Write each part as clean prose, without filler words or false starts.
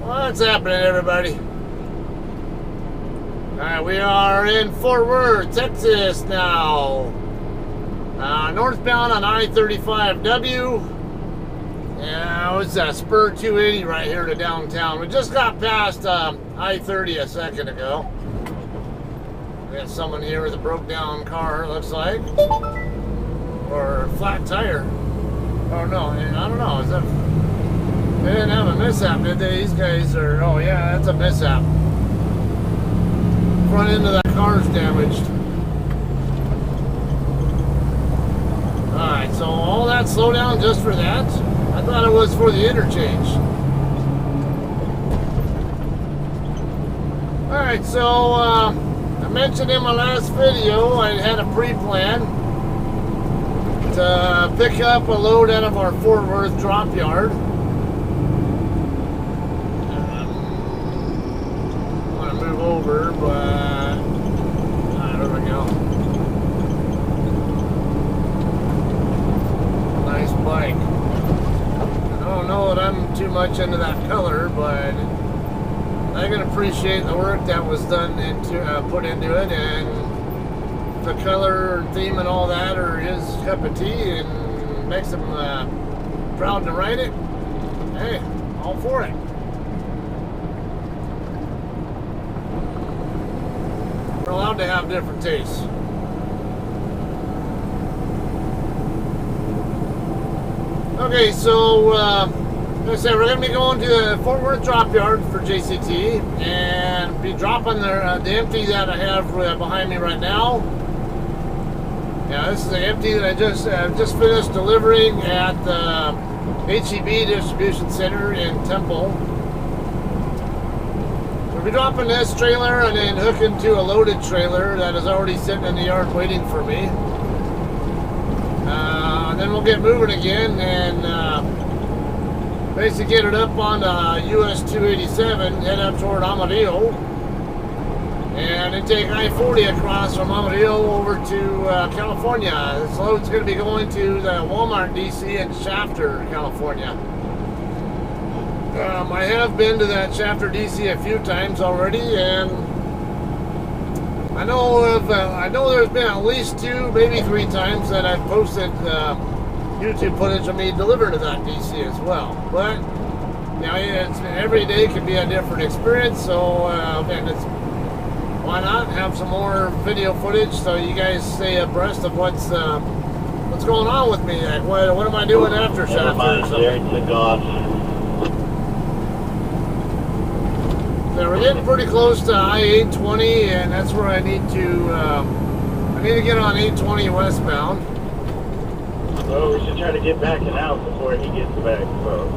What's happening, everybody? Alright, we are in Fort Worth, Texas now. Northbound on I-35W. Yeah, it's a Spur 280 right here to downtown. We just got past I-30 a second ago. We got someone here with a broke down car, looks like. Or a flat tire. Oh no, I don't know. Is that... They didn't have a mishap, did they? These guys are... Oh yeah, that's a mishap. Front end of that car's damaged. Alright, so all that slowdown just for that? I thought it was for the interchange. Alright, so I mentioned in my last video I had a pre-plan to pick up a load out of our Fort Worth drop yard. I want to move over, but there we go. Nice bike. I don't know that I'm too much into that color, but I can appreciate the work that was done put into it, and the color and theme and all that are his cup of tea, and makes him proud to ride it. Hey, all for it. We're allowed to have different tastes. Okay, so like I said, we're going to be going to the Fort Worth drop yard for JCT and be dropping the empty that I have behind me right now. Yeah, this is the empty that I just finished delivering at the HEB distribution center in Temple. We'll be dropping this trailer and then hooking to a loaded trailer that is already sitting in the yard waiting for me. Then we'll get moving again and basically get it up on US 287, head up toward Amarillo, and then take I-40 across from Amarillo over to California. This load's going to be going to the Walmart DC in Shafter, California. I have been to that Shafter DC a few times already, and I know there's been at least 2, maybe 3 times that I've posted YouTube footage of me delivering to that DC as well. But you know, every day can be a different experience, so and why not have some more video footage so you guys stay abreast of what's going on with me? Like what am I doing after Shafter? So we're getting pretty close to I-820, and that's where I need to get on 820 westbound. Well, we should try to get back and out before he gets back. So.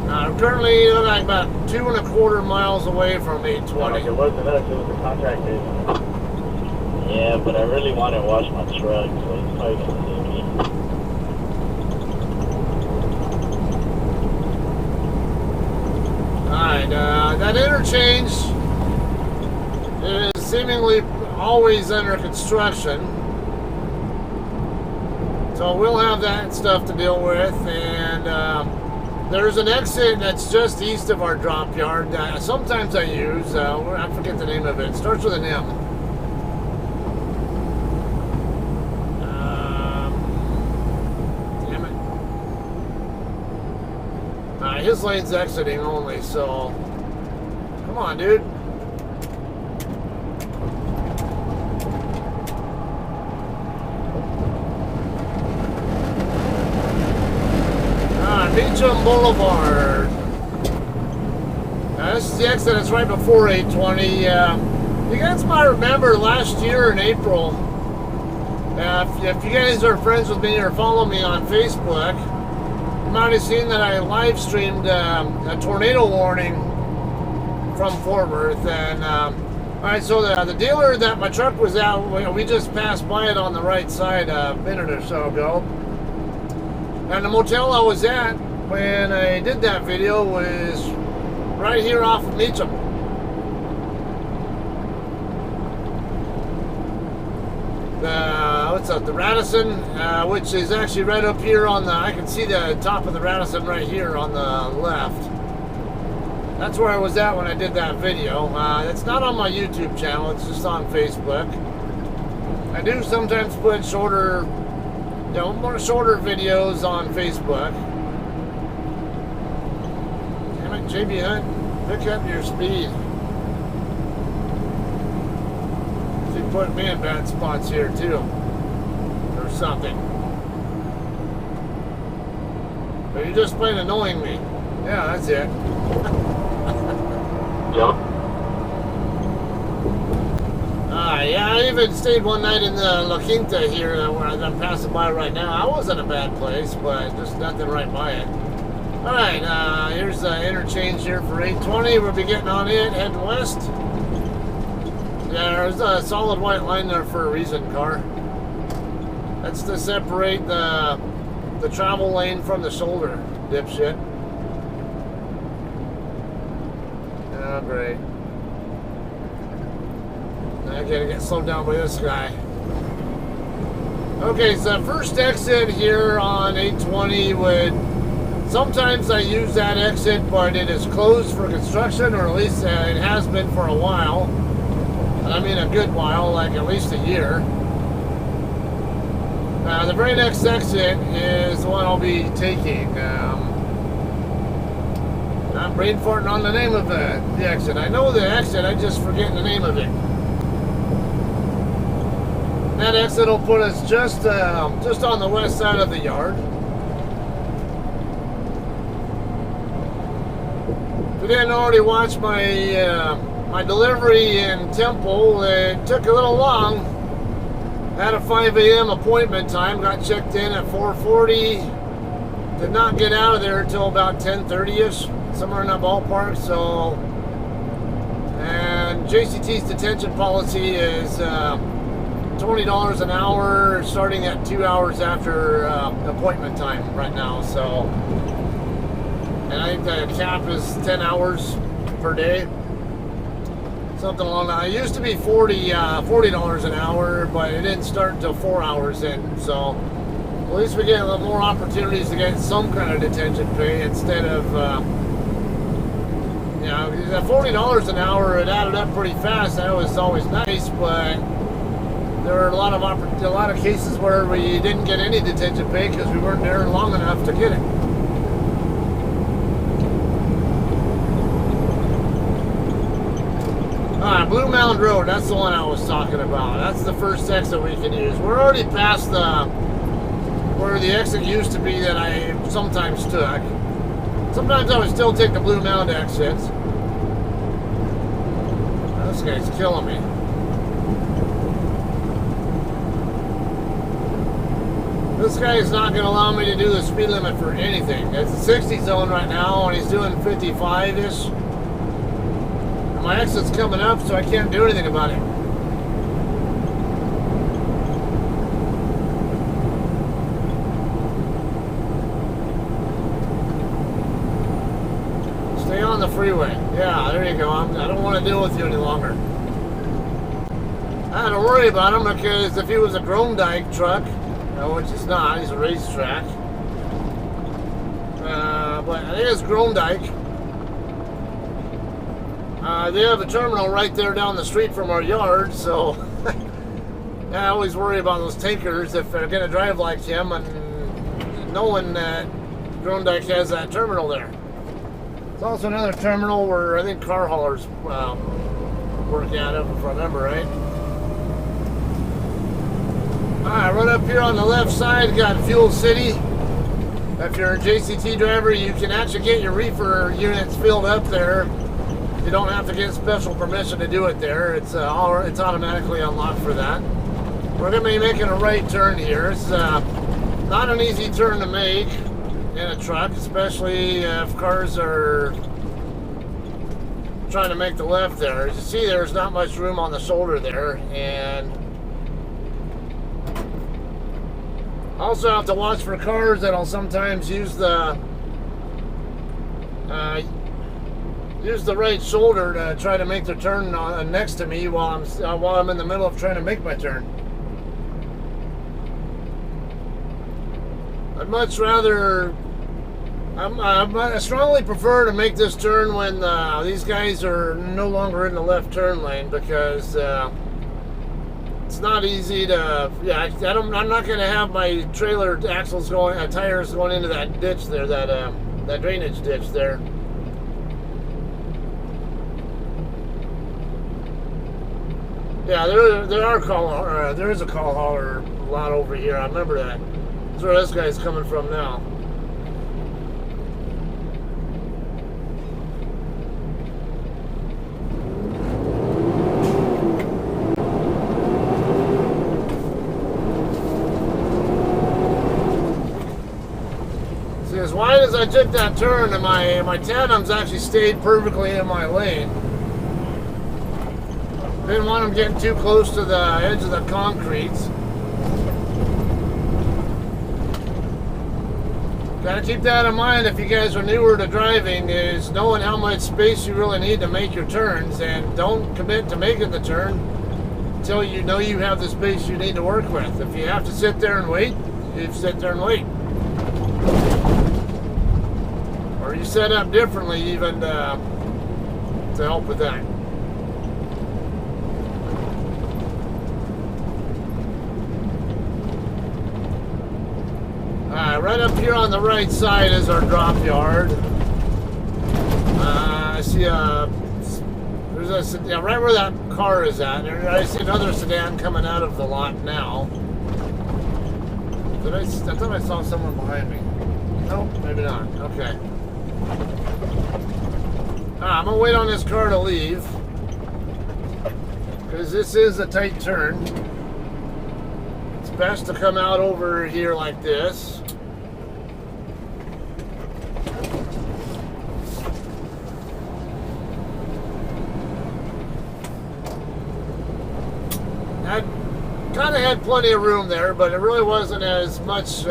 I'm currently like about 2.25 miles away from 820. Like it wasn't us, it was the contractor. Yeah, but I really want to wash my truck, so it's probably going to see me. Alright, that interchange is seemingly always under construction. So we'll have that stuff to deal with, and there's an exit that's just east of our drop yard that sometimes I use. I forget the name of it. It starts with an M. Damn it. His lane's exiting only, so come on, dude. Beecham Boulevard. This is the exit. It's right before 820. You guys might remember last year in April, if you guys are friends with me or follow me on Facebook, you might have seen that I live streamed a tornado warning from Fort Worth. And alright, so the dealer that my truck was at, we just passed by it on the right side a minute or so ago. And the motel I was at when I did that video was right here off of Meacham. The Radisson, which is actually right up here on the, I can see the top of the Radisson right here on the left. That's where I was at when I did that video. It's not on my YouTube channel, it's just on Facebook. I do sometimes put shorter, more shorter videos on Facebook. Damn it, JB Hunt, pick up your speed. You put me in bad spots here too, or something. But you're just plain annoying me. Yeah, that's it. Yeah, I even stayed one night in the La Quinta here where I'm passing by right now. I wasn't a bad place, but just nothing right by it. Alright, here's the interchange here for 820. We'll be getting on it, heading west. Yeah, there's a solid white line there for a reason, car. That's to separate the travel lane from the shoulder, dipshit. Oh, great. I gotta get slowed down by this guy. Okay, so first exit here on 820 would... Sometimes I use that exit, but it is closed for construction, or at least it has been for a while. I mean a good while, like at least a year. The very next exit is the one I'll be taking. I'm brain farting on the name of the exit. I know the exit, I just forget the name of it. That exit will put us just on the west side of the yard. If you didn't already watch my my delivery in Temple, it took a little long. Had a 5 a.m. appointment time, got checked in at 4:40. Did not get out of there until about 10:30ish, somewhere in that ballpark. So, and JCT's detention policy is $20 an hour, starting at 2 hours after appointment time right now. So, and I think the cap is 10 hours per day, something along that. It used to be $40 an hour, but it didn't start until 4 hours in. So, at least we get a little more opportunities to get some kind of detention pay instead of, that $40 an hour, it added up pretty fast. That was always nice, but there were a lot of cases where we didn't get any detention pay because we weren't there long enough to get it. Alright, Blue Mound Road, that's the one I was talking about. That's the first exit we can use. We're already past where the exit used to be that I sometimes took. Sometimes I would still take the Blue Mound exits. This guy's killing me. This guy is not going to allow me to do the speed limit for anything. It's a 60 zone right now, and he's doing 55-ish. And my exit's coming up, so I can't do anything about it. Stay on the freeway. Yeah, there you go. I don't want to deal with you any longer. I don't worry about him, because if he was a Grondike truck, which is not, he's a racetrack. But I think it's Grondike. They have a terminal right there down the street from our yard, so I always worry about those tankers if they're going to drive like him, and knowing that Grondike has that terminal there. It's also another terminal where I think car haulers work at it, if I remember right. Alright, right up here on the left side, got Fuel City. If you're a JCT driver, you can actually get your reefer units filled up there. You don't have to get special permission to do it there. It's automatically unlocked for that. We're going to be making a right turn here. It's not an easy turn to make in a truck, especially if cars are trying to make the left there. As you see, there's not much room on the shoulder there, and also have to watch for cars that'll sometimes use the right shoulder to try to make the turn next to me while I'm in the middle of trying to make my turn. I'd much rather I strongly prefer to make this turn when these guys are no longer in the left turn lane, because it's not easy to. Yeah, I'm not going to have my trailer axles going, tires going into that ditch there, that drainage ditch there. Yeah, there is a call hauler lot over here. I remember that. That's where this guy's coming from now. See, as wide as I took that turn, and my tandems actually stayed perfectly in my lane. Didn't want them getting too close to the edge of the concretes. Gotta keep that in mind if you guys are newer to driving, is knowing how much space you really need to make your turns, and don't commit to making the turn until you know you have the space you need to work with. If you have to sit there and wait, you sit there and wait. Or you set up differently even to help with that. Right up here on the right side is our drop yard. I see there's a right where that car is at. I see another sedan coming out of the lot now. I thought I saw someone behind me. Nope, maybe not. Okay. I'm gonna wait on this car to leave, because this is a tight turn. It's best to come out over here like this. I kind of had plenty of room there, but it really wasn't as much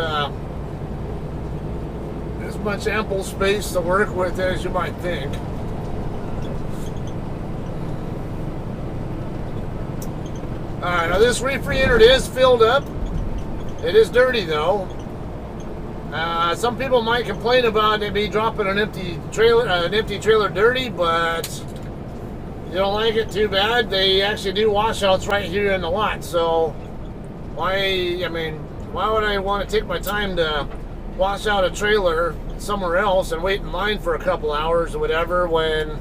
ample space to work with as you might think. Alright, now this reefer unit is filled up. It is dirty though. Some people might complain about me dropping an empty trailer dirty, but you don't like it too bad. They actually do washouts right here in the lot, so why would I want to take my time to wash out a trailer somewhere else and wait in line for a couple hours or whatever, when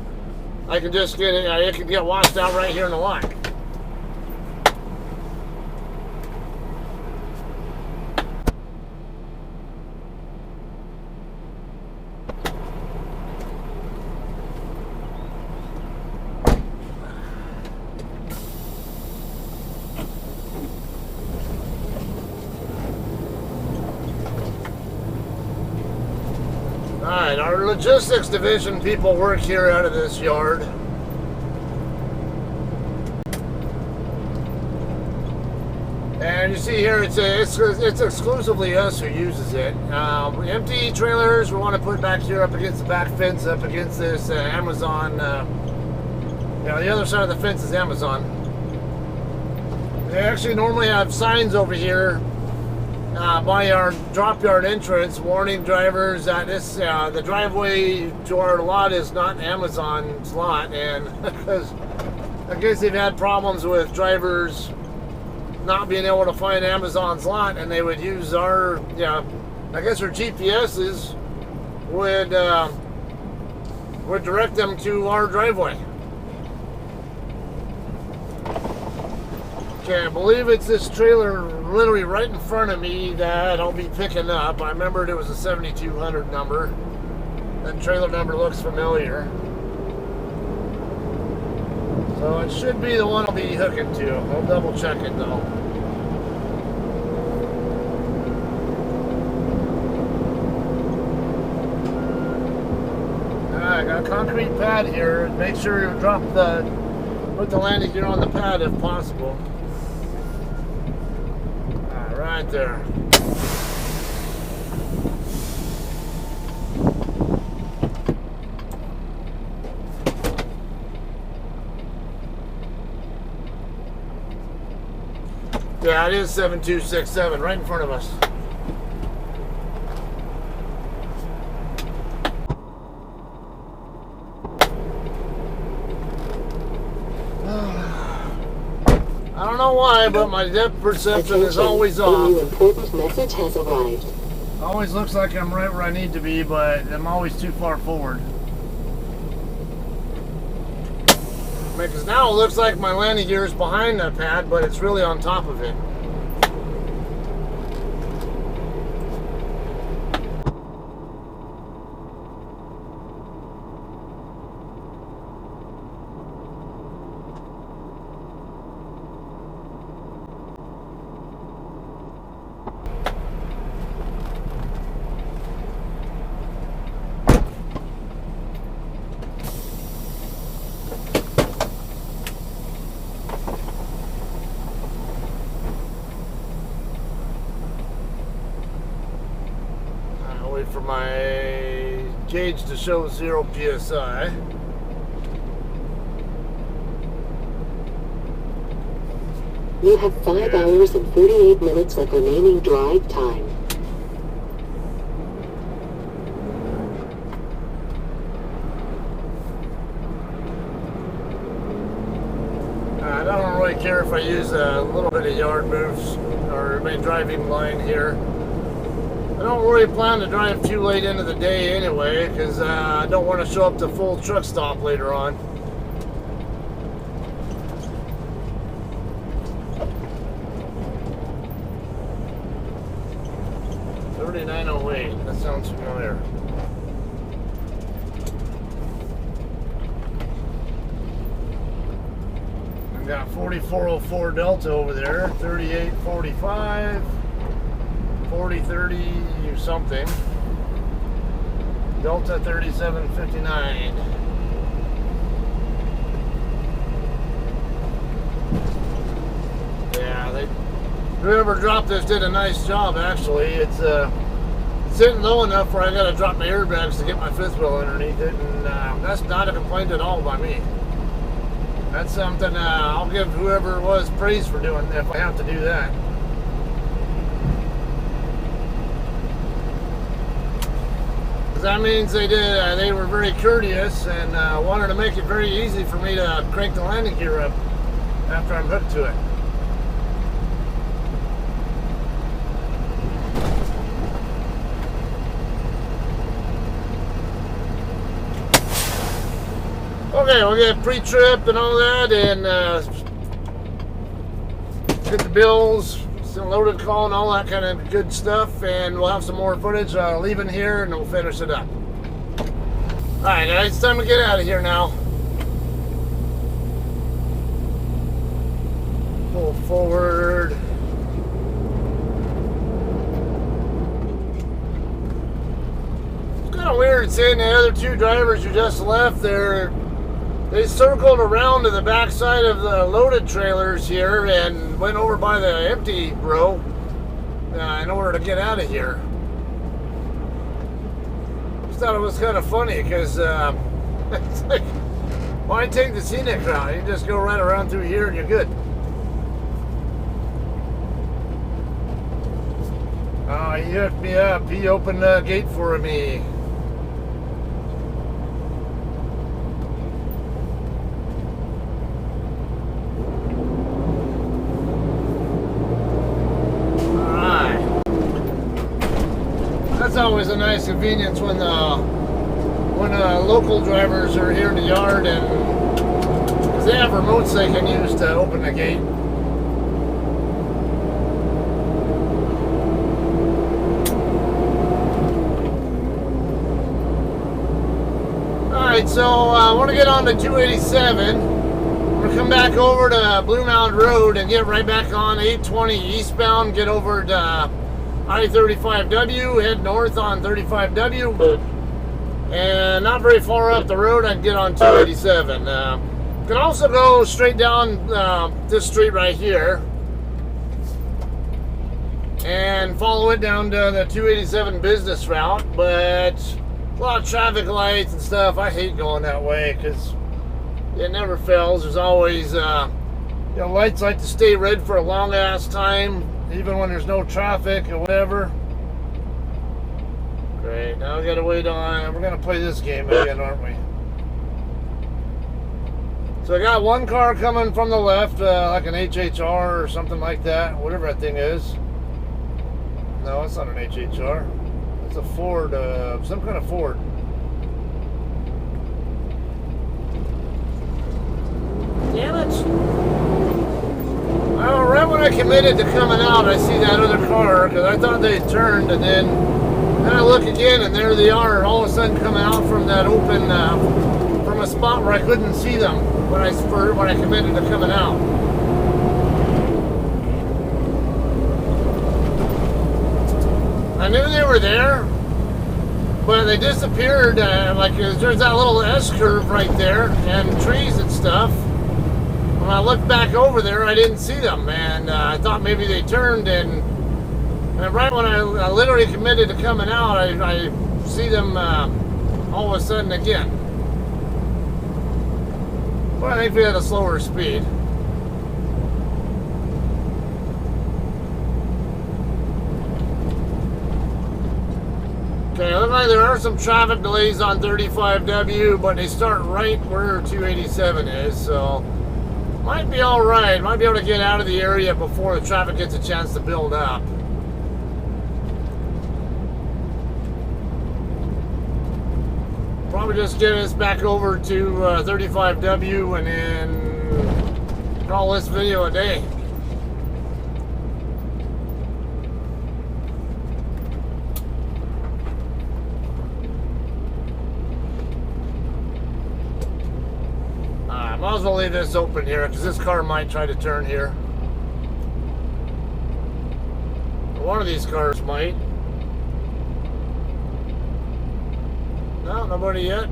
I can just get it can get washed out right here in the lot. Alright, our logistics division people work here out of this yard. And you see here, it's exclusively us who uses it. Empty trailers we want to put back here up against the back fence, up against this Amazon. The other side of the fence is Amazon. They actually normally have signs over here by our drop yard entrance, warning drivers that the driveway to our lot is not Amazon's lot, and because I guess they've had problems with drivers not being able to find Amazon's lot, and they would use our, I guess our GPSs would direct them to our driveway. Okay, I believe it's this trailer literally right in front of me that I'll be picking up. I remembered it was a 7200 number. That trailer number looks familiar. So it should be the one I'll be hooking to. I'll double check it though. Alright, got a concrete pad here. Make sure you put the landing gear on the pad if possible. Right there. Yeah, it is 7267 right in front of us. don't know why, but my depth perception is always A off. new important message has arrived. Always looks like I'm right where I need to be, but I'm always too far forward. Because now it looks like my landing gear is behind the pad, but it's really on top of it. Wait for my gauge to show 0 psi. You have 5 hours and 38 minutes of remaining drive time. I don't really care if I use a little bit of yard moves or my driving line here. I don't really plan to drive too late into the day anyway, because I don't want to show up to full truck stop later on. $39.08, that sounds familiar. I've got 4404 Delta over there, 3845. 4030 something. Delta 3759. Yeah, whoever dropped this did a nice job actually. It's sitting low enough where I gotta drop my airbags to get my fifth wheel underneath it, and that's not a complaint at all by me. That's something I'll give whoever it was praise for doing if I have to do that. That means they were very courteous and wanted to make it very easy for me to crank the landing gear up after I'm hooked to it. Okay, we'll get pre-trip and all that, and get the bills, loaded call and all that kind of good stuff, and we'll have some more footage leaving here, and we'll finish it up. Alright guys, it's time to get out of here now. Pull forward. It's kind of weird seeing the other two drivers who just left there. They circled around to the back side of the loaded trailers here and went over by the empty row in order to get out of here. Just thought it was kind of funny because it's like, why take the scenic route? You just go right around through here and you're good. Oh, he hooked me up. He opened the gate for me. That's always a nice convenience when local drivers are here in the yard, and because they have remotes they can use to open the gate. Alright, so I want to get on to 287. We're going to come back over to Mound Road and get right back on 820 eastbound, get over to I-35W, head north on 35W, and not very far up the road I can get on 287. Can also go straight down this street right here and follow it down to the 287 business route, but a lot of traffic lights and stuff. I hate going that way because it never fails. There's always lights like to stay red for a long ass time, even when there's no traffic or whatever. Great, now we gotta wait on, we're gonna play this game again, aren't we? So I got one car coming from the left, like an HHR or something like that, whatever that thing is. No, it's not an HHR. It's a Ford, some kind of Ford. Damn it. Well, right when I committed to coming out, I see that other car, because I thought they turned, and then I look again, and there they are, all of a sudden coming out from that open, from a spot where I couldn't see them when I committed to coming out. I knew they were there, but they disappeared. Like there's that little S curve right there, and trees and stuff. When I looked back over there, I didn't see them, and I thought maybe they turned. And right when I literally committed to coming out, I see them all of a sudden again. Well, I think we had a slower speed. Okay, looks like there are some traffic delays on 35W, but they start right where 287 is, so might be all right. Might be able to get out of the area before the traffic gets a chance to build up. Probably just get us back over to 35W and then call this video a day. I might as well leave this open here because this car might try to turn here. One of these cars might. No, nobody yet.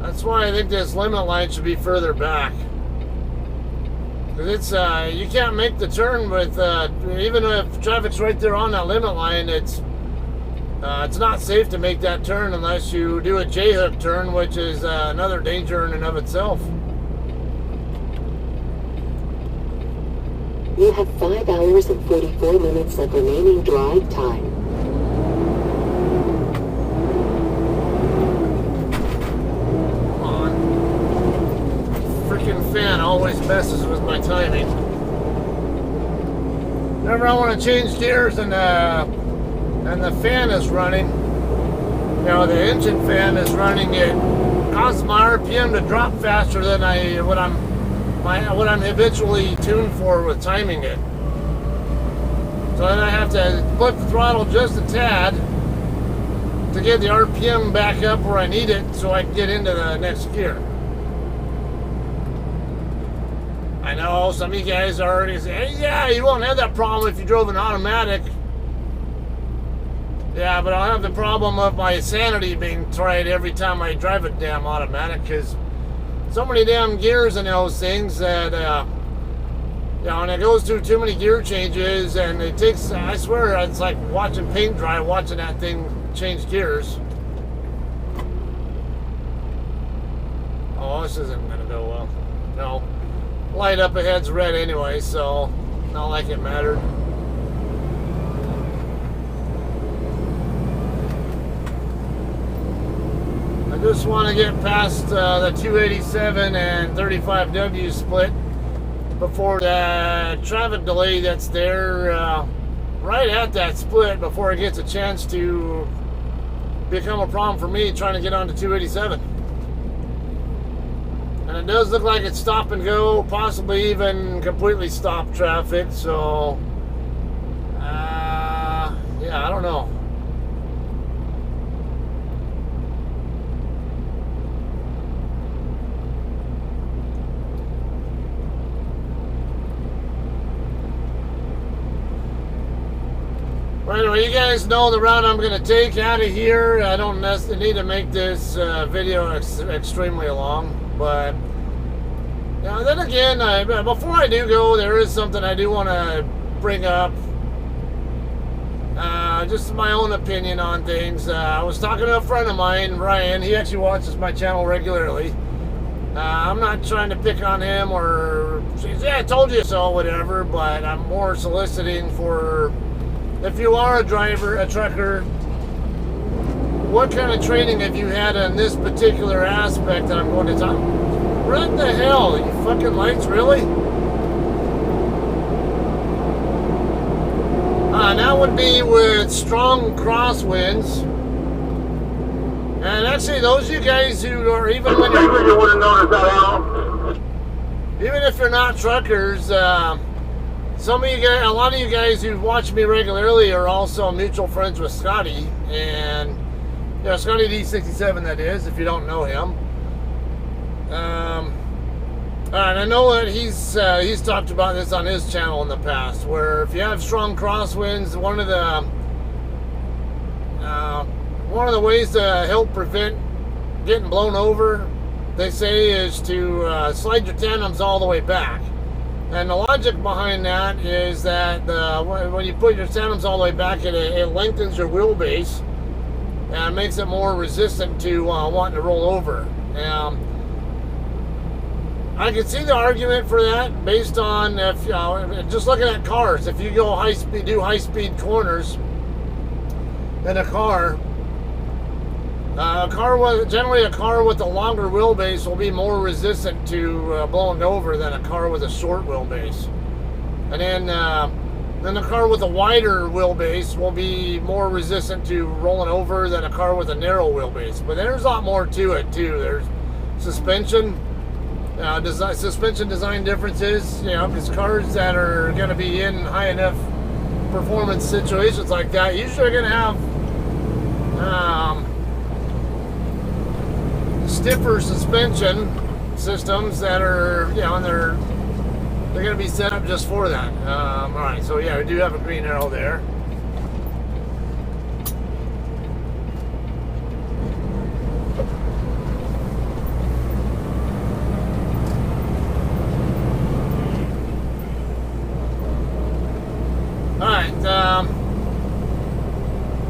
That's why I think this limit line should be further back. Because it's, you can't make the turn with, even if traffic's right there on that limit line, it's not safe to make that turn unless you do a J-hook turn, which is another danger in and of itself. You have 5 hours and 44 minutes of remaining drive time. Come on. Freaking fan always messes with my timing. Whenever I want to change gears and the fan is running, you know, the engine fan is running, it causes my RPM to drop faster than what I'm habitually tuned for with timing it. So then I have to put the throttle just a tad to get the RPM back up where I need it so I can get into the next gear. I know some of you guys are already saying, hey, yeah, you won't have that problem if you drove an automatic. Yeah, but I'll have the problem of my sanity being tried every time I drive a damn automatic, because so many damn gears in those things that, you know, and it goes through too many gear changes, and it takes, I swear, it's like watching paint dry, watching that thing change gears. Oh, this isn't going to go well. No. Light up ahead's red anyway, so not like it mattered. I just want to get past the 287 and 35W split before the traffic delay that's there right at that split, before it gets a chance to become a problem for me trying to get onto 287. And it does look like it's stop and go, possibly even completely stop traffic, so yeah, I don't know. Well, anyway, you guys know the route I'm going to take out of here. I don't necessarily need to make this video extremely long, but now then again, before I do go, there is something I do want to bring up. Just my own opinion on things. I was talking to a friend of mine, Ryan. He actually watches my channel regularly. I'm not trying to pick on him or say, yeah, I told you so, whatever, but I'm more soliciting for, if you are a driver, a trucker, what kind of training have you had on this particular aspect that I'm going to talk? What the hell? You fucking lights, really? That would be with strong crosswinds. And actually, those of you guys who are, even when you wouldn't notice that out. Even if you're not truckers, some of you guys, a lot of you guys who watch me regularly are also mutual friends with Scotty, and Scotty D67, that is, if you don't know him. And I know that he's talked about this on his channel in the past, where if you have strong crosswinds, one of the ways to help prevent getting blown over, they say, is to slide your tandems all the way back. And the logic behind that is that when you put your tandems all the way back, it lengthens your wheelbase and makes it more resistant to wanting to roll over. I can see the argument for that based on if just looking at cars. If you go do high-speed corners in a car generally a car with a longer wheelbase will be more resistant to blowing over than a car with a short wheelbase. And then the car with a wider wheelbase will be more resistant to rolling over than a car with a narrow wheelbase. But there's a lot more to it too. There's suspension design differences, because cars that are going to be in high enough performance situations like that usually are going to have stiffer suspension systems that are, and they're going to be set up just for that. All right, so yeah, we do have a green arrow there.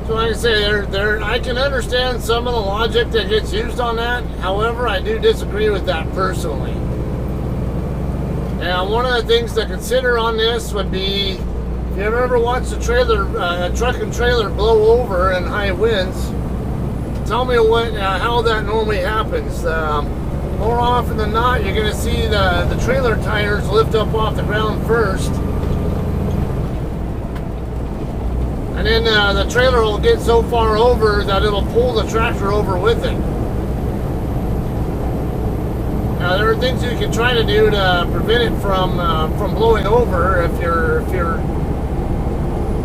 So like I say, I can understand some of the logic that gets used on that. However, I do disagree with that personally. And one of the things to consider on this would be, if you ever watched a truck and trailer blow over in high winds, tell me how that normally happens. More often than not, you're going to see the trailer tires lift up off the ground first. And then the trailer will get so far over that it'll pull the tractor over with it. Now, there are things you can try to do to prevent it from blowing over if you're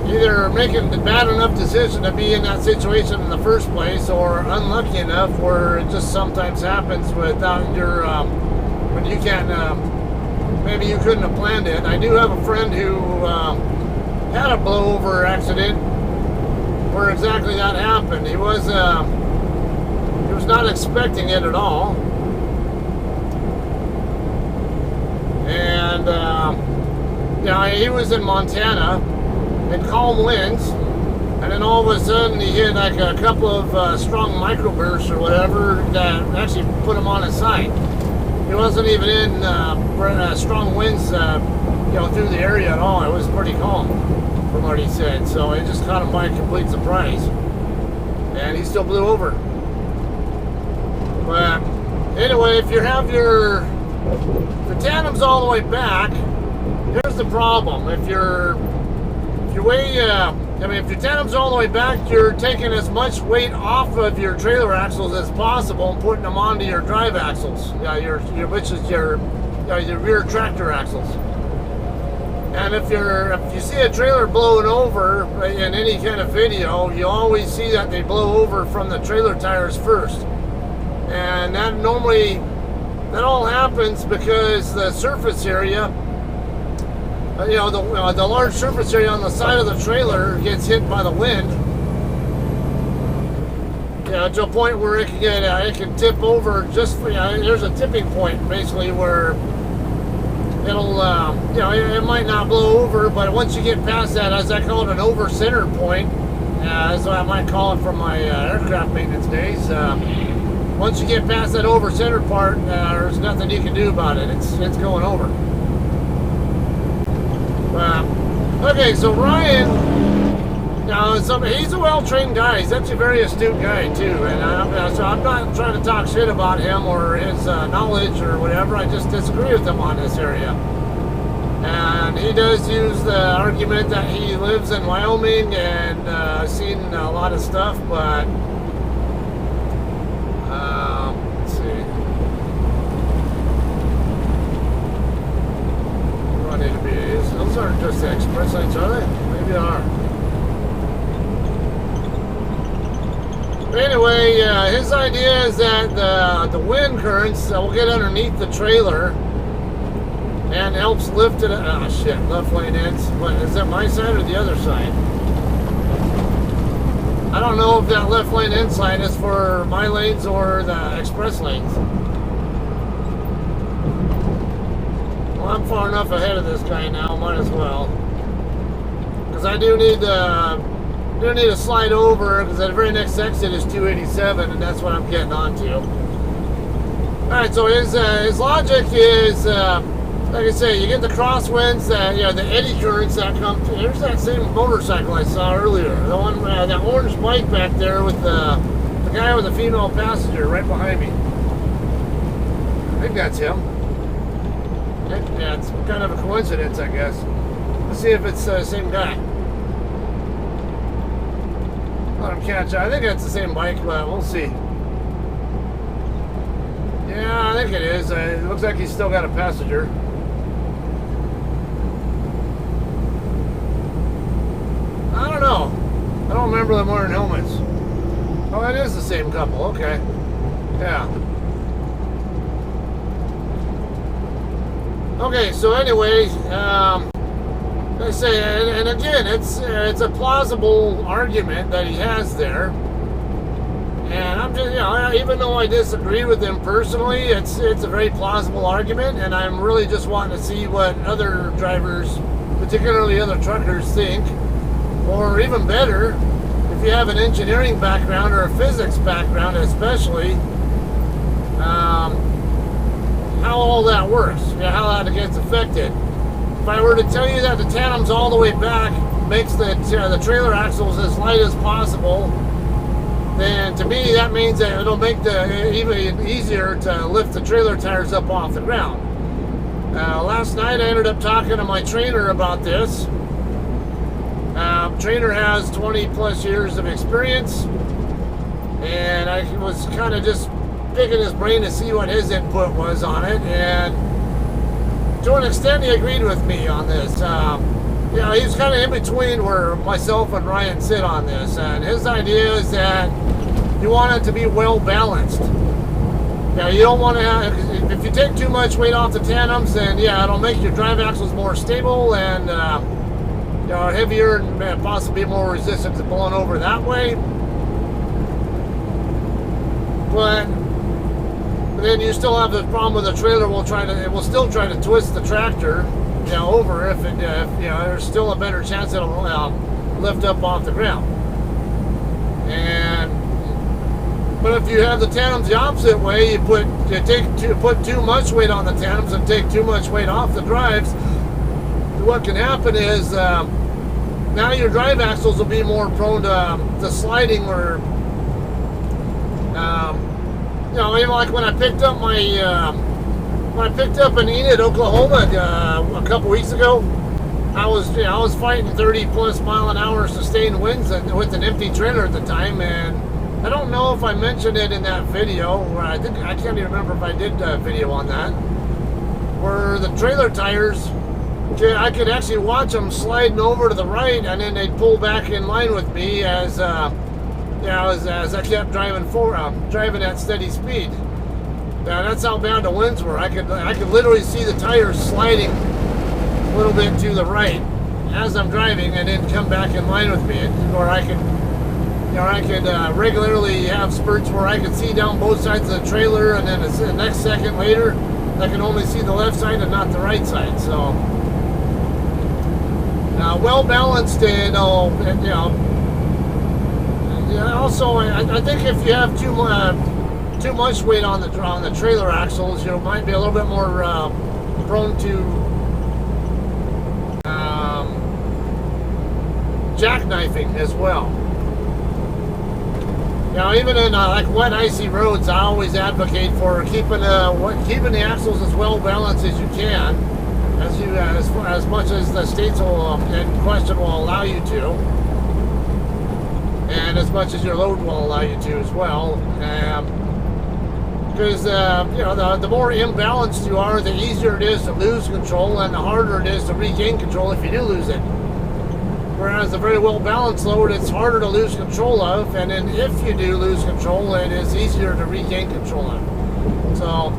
either making the bad enough decision to be in that situation in the first place, or unlucky enough where it just sometimes happens without your when you can't. Maybe you couldn't have planned it. I do have a friend who had a blowover accident where exactly that happened. He was not expecting it at all, and he was in Montana in calm winds, and then all of a sudden he hit like a couple of strong microbursts or whatever that actually put him on his side. He wasn't even in strong winds through the area at all. It was pretty calm, from what he said. So it just caught him by complete surprise, and he still blew over. But anyway, if you have your tandem's all the way back, here's the problem. If your tandem's all the way back, you're taking as much weight off of your trailer axles as possible and putting them onto your drive axles, which is your rear tractor axles. And if you see a trailer blowing over in any kind of video, you always see that they blow over from the trailer tires first. And that all happens because the surface area, the large surface area on the side of the trailer gets hit by the wind. To a point where it can tip over. There's a tipping point basically where it'll, it might not blow over, but once you get past that, as I call it, an over center point, as I might call it from my aircraft maintenance days. Once you get past that over center part, there's nothing you can do about it. It's going over. Okay, so Ryan Now, he's a well-trained guy. He's actually a very astute guy, too. And so I'm not trying to talk shit about him or his knowledge or whatever. I just disagree with him on this area. And he does use the argument that he lives in Wyoming and seen a lot of stuff, but let's see. What do I need to be? Those aren't just the express lanes, are they? Maybe they are. Anyway, his idea is that the wind currents will get underneath the trailer and helps lift it. Oh shit, left lane ends. What, is that my side or the other side? I don't know if that left lane end sign is for my lanes or the express lanes. Well, I'm far enough ahead of this guy now, might as well. Because I do need to slide over, because the very next exit is 287, and that's what I'm getting onto. Alright, so his logic is, like I say, you get the crosswinds, the eddy currents that come through. There's that same motorcycle I saw earlier. The one, that orange bike back there with the guy with the female passenger right behind me. I think that's him. Yeah, it's kind of a coincidence, I guess. Let's see if it's the same guy. Let him catch up. I think that's the same bike, but we'll see. Yeah, I think it is. It looks like he's still got a passenger. I don't know. I don't remember them wearing helmets. Oh, that is the same couple. Okay. Yeah. Okay, so anyway, I say, and again, it's a plausible argument that he has there. And I'm just, even though I disagree with him personally, it's a very plausible argument, and I'm really just wanting to see what other drivers, particularly other truckers, think. Or even better, if you have an engineering background or a physics background especially, how all that works, how that gets affected. If I were to tell you that the tandem's all the way back makes the trailer axles as light as possible, then to me that means that it'll make it even easier to lift the trailer tires up off the ground. Last night I ended up talking to my trainer about this. Trainer has 20 plus years of experience, and I was kind of just picking his brain to see what his input was on it, and to an extent he agreed with me on this. He's kind of in between where myself and Ryan sit on this, and his idea is that you want it to be well balanced. You don't want to have, if you take too much weight off the tandems, then it'll make your drive axles more stable and heavier and possibly more resistant to blowing over that way. But then you still have the problem with the trailer. It will still try to twist the tractor, over if there's still a better chance it'll lift up off the ground. But if you have the tandems the opposite way, you put too much weight on the tandems and take too much weight off the drives. What can happen is now your drive axles will be more prone to sliding, or even like when I picked up in Enid, Oklahoma a couple weeks ago, I was fighting 30 plus mile an hour sustained winds with an empty trailer at the time, and I don't know if I mentioned it in that video. I can't even remember if I did a video on that, where the trailer tires, I could actually watch them sliding over to the right, and then they'd pull back in line with me as I kept driving at steady speed. Now that's how bad the winds were. I could literally see the tires sliding a little bit to the right as I'm driving, and then come back in line with me. Or I could regularly have spurts where I could see down both sides of the trailer, and then the next second later, I can only see the left side and not the right side. So, well balanced, and also, I think if you have too much weight on the trailer axles, you might be a little bit more prone to jackknifing as well. Now, even in like wet, icy roads, I always advocate for keeping the axles as well balanced as you can, as much as the states in question will allow you to, and as much as your load will allow you to as well. Because the more imbalanced you are, the easier it is to lose control, and the harder it is to regain control if you do lose it. Whereas a very well balanced load, it's harder to lose control of, and then if you do lose control, it is easier to regain control of. So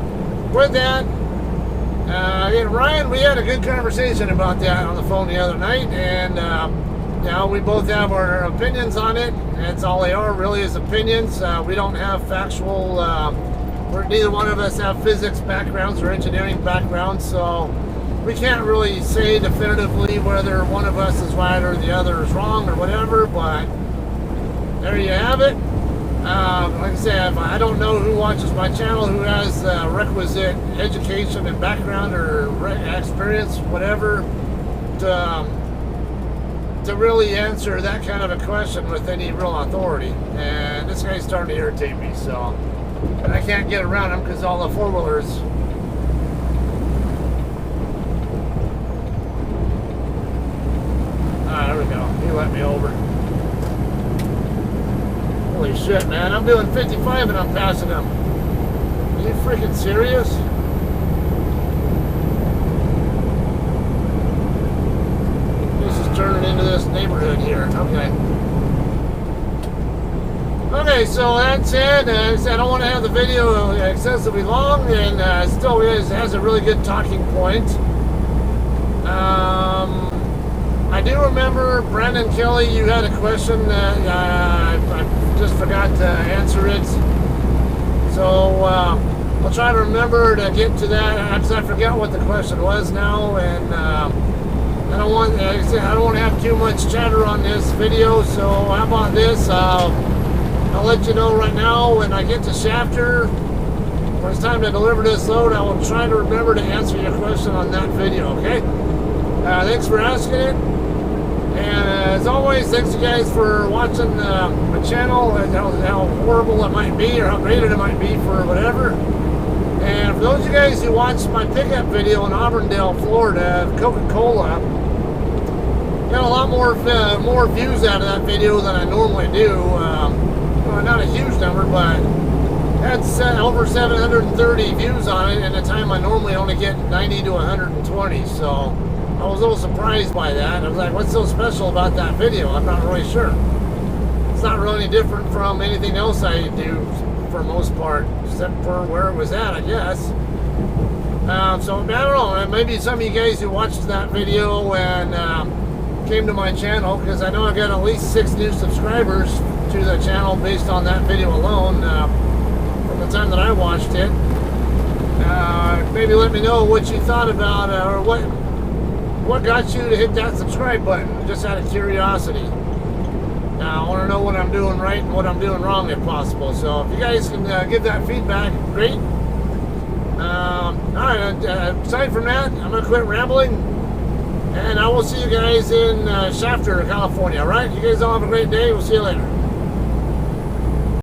with that, Ryan, we had a good conversation about that on the phone the other night, and we both have our opinions on it. That's all they are, really, is opinions. We don't have factual. Neither one of us have physics backgrounds or engineering backgrounds, so we can't really say definitively whether one of us is right or the other is wrong or whatever, but there you have it. Like I said, I don't know who watches my channel who has requisite education and background or experience, whatever, to really answer that kind of a question with any real authority. And this guy's starting to irritate me, so. And I can't get around him because all the four-wheelers. Ah, there we go. He let me over. Holy shit, man. I'm doing 55 and I'm passing him. Are you freaking serious? This is turning into this neighborhood here. Okay. Okay, so that said, I don't want to have the video excessively long, and still has a really good talking point. I do remember, Brandon Kelly, you had a question that I just forgot to answer it. So I'll try to remember to get to that, because I forget what the question was now, and I don't want to have too much chatter on this video. So how about this? I'll let you know right now when I get to Shafter, when it's time to deliver this load, I will try to remember to answer your question on that video, okay? Thanks for asking it. And as always, thanks you guys for watching my channel, and how horrible it might be or how great it might be for whatever. And for those of you guys who watched my pickup video in Auburndale, Florida, Coca-Cola, got a lot more views out of that video than I normally do. Not a huge number, but had over 730 views on it, and at a time I normally only get 90 to 120, so I was a little surprised by that. I was like, what's so special about that video? I'm not really sure. It's not really different from anything else I do for the most part, except for where it was at, I guess. So I don't know, maybe some of you guys who watched that video and came to my channel, because I know I got at least 6 new subscribers to the channel based on that video alone from the time that I watched it. Maybe let me know what you thought about or what got you to hit that subscribe button, just out of curiosity. I want to know what I'm doing right and what I'm doing wrong if possible. So if you guys can give that feedback, great. Alright, aside from that, I'm going to quit rambling, and I will see you guys in Shafter, California. Alright, you guys all have a great day. We'll see you later.